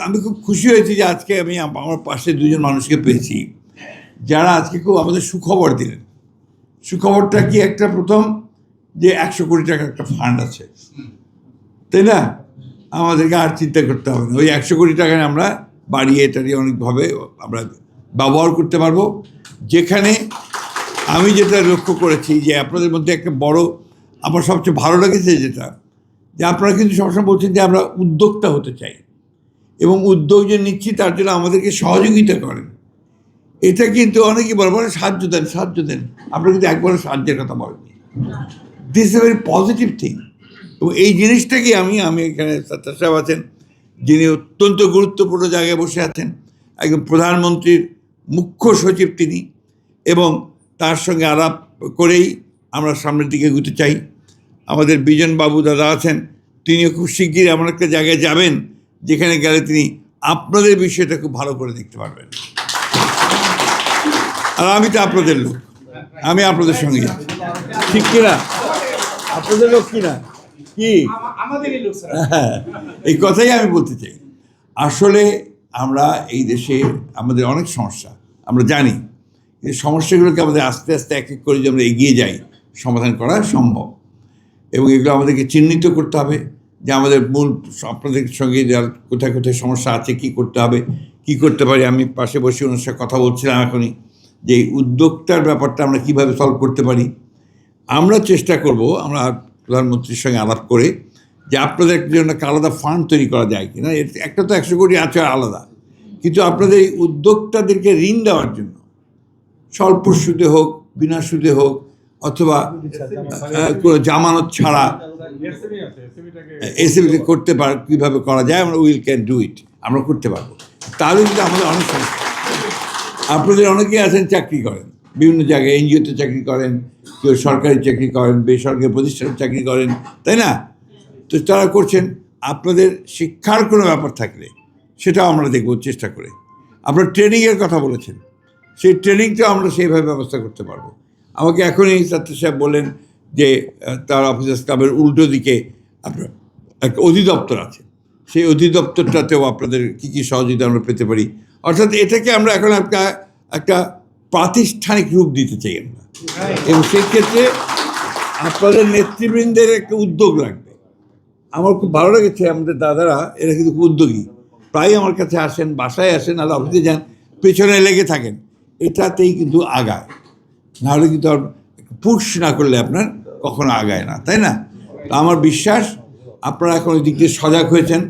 আমি খুব খুশি হয়েছি যে আজকে আমি আমার পাশে দুজন মানুষকে পেয়েছি যারা আজকে খুব আমাদের সুখবর দিলেন। সুখবরটা কি? একটা প্রথম যে 100 কোটি টাকার একটা ফান্ড আছে, তাই না? আমাদেরকে আর চিন্তা করতে হবে না, ওই 100 কোটি টাকা আমরা বাড়িয়ে টাড়িয়ে অনেকভাবে আমরা ব্যবহার করতে পারবো। যেখানে আমি যেটা লক্ষ্য করেছি যে আপনাদের মধ্যে একটা বড় আমার সবচেয়ে ভালো লেগেছে যেটা, যে আপনারা কিন্তু সবসময় বলছেন যে আমরা উদ্যোক্তা হতে চাই এবং উদ্যোগ যে নিচ্ছি তার জন্য আমাদেরকে সহযোগিতা করেন। এটা কিন্তু অনেকেই বলে সাহায্য দেন, সাহায্য দেন, আপনারা কিন্তু একবারও সাহায্যের কথা বলেননি। This is a very positive thing. এবং এই জিনিসটাকে আমি এখানে সাত্তার সাহেব আছেন, যিনি অত্যন্ত গুরুত্বপূর্ণ জায়গায় বসে আছেন, একদম প্রধানমন্ত্রীর মুখ্য সচিব তিনি, এবং তার সঙ্গে আলাপ করেই আমরা সামনের দিকে এগোতে চাই। আমাদের বিজন বাবু দাদা আছেন, তিনিও খুব শিগগিরই এমন একটা জায়গায় যাবেন যেখানে গেলে তিনি আপনাদের বিষয়টা খুব ভালো করে দেখতে পারবেন। আর আমি তো আপনাদের লোক, আমি আপনাদের সঙ্গে যাচ্ছি, ঠিক কিনা? আপনাদের লোক কিনা কি? হ্যাঁ, এই কথাই আমি বলতে চাই। আসলে আমরা এই দেশে আমাদের অনেক সমস্যা আমরা জানি, এই সমস্যাগুলোকে আমাদের আস্তে আস্তে এক এক করে যদি আমরা এগিয়ে যাই সমাধান করা সম্ভব। এবং এগুলো আমাদেরকে চিহ্নিত করতে হবে যে আমাদের মূল আপনাদের সঙ্গে যার কোথায় কোথায় সমস্যা আছে, কি করতে হবে, কি করতে পারি। আমি পাশে বসে ওনার সাথে কথা বলছিলাম এখনই যে এই উদ্যোক্তার ব্যাপারটা আমরা কীভাবে সলভ করতে পারি। আমরা চেষ্টা করব, আমরা প্রধানমন্ত্রীর সঙ্গে আলাপ করে, যে আপনাদের জন্য একটা আলাদা ফান্ড তৈরি করা যায় কিনা। একটা তো 100 কোটি আছে আলাদা, কিন্তু আপনাদের এই উদ্যোক্তাদেরকে ঋণ দেওয়ার জন্য স্বল্প সুদে হোক, বিনা সুদে হোক, অথবা কোনো জামানত ছাড়া এসএমই করতে পার, কীভাবে করা যায়, আমরা উইল ক্যান ডু ইট, আমরা করতে পারবো। তাহলে কিন্তু আমাদের অনেক সমস্যা। আপনাদের অনেকেই আছেন চাকরি করেন, বিভিন্ন জায়গায় এনজিওতে চাকরি করেন, কেউ সরকারি চাকরি করেন, বেসরকারি প্রতিষ্ঠানে চাকরি করেন, তাই না? তো তারা করছেন। আপনাদের শিক্ষার কোনো ব্যাপার থাকলে সেটাও আমরা দেখব চেষ্টা করে। আপনারা ট্রেনিংয়ের কথা বলেছেন, সেই ট্রেনিংটাও আমরা সেইভাবে ব্যবস্থা করতে পারবো। আমাকে এখনই সাত্তার সাহেব বললেন যে তার অফিসার্স ক্লাবের উল্টো দিকে আপনার একটা অধিদপ্তর আছে, সেই অধিদপ্তরটাতেও আপনাদের কী কী সহযোগিতা আমরা পেতে পারি। অর্থাৎ এটাকে আমরা এখন একটা প্রাতিষ্ঠানিক রূপ দিতে চাই আমরা, এবং সেক্ষেত্রে আপনাদের নেতৃবৃন্দের একটা উদ্যোগ লাগবে। আমার খুব ভালো লেগেছে, আমাদের দাদারা এরা কিন্তু খুব উদ্যোগী, প্রায় আমার কাছে আসেন, বাসায় আসেন, আর অফিসে যান, পেছনে লেগে থাকেন, এটাতেই কিন্তু আগায়। নাহলে কিন্তু আর পুশ না করলে আপনার কখনো আগায় না, তাই না? তো আমার বিশ্বাস আপনারা এখন ওই দিক দিয়ে সজাগ হয়েছেন।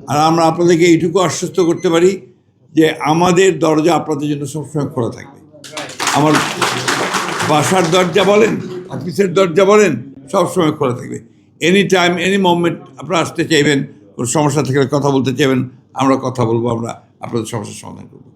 আর আমরা আপনাদেরকে এইটুকু আশ্বস্ত করতে পারি যে আমাদের দরজা আপনাদের জন্য সবসময় খোলা থাকবে। আমার বাসার দরজা বলেন, অফিসের দরজা বলেন, সবসময় খোলা থাকবে। এনি টাইম, এনি মোমেন্ট আপনারা আসতে চাইবেন, কোনো সমস্যা থাকলে কথা বলতে চাইবেন, আমরা কথা বলবো, আমরা আপনাদের সমস্যার সমাধান করবো।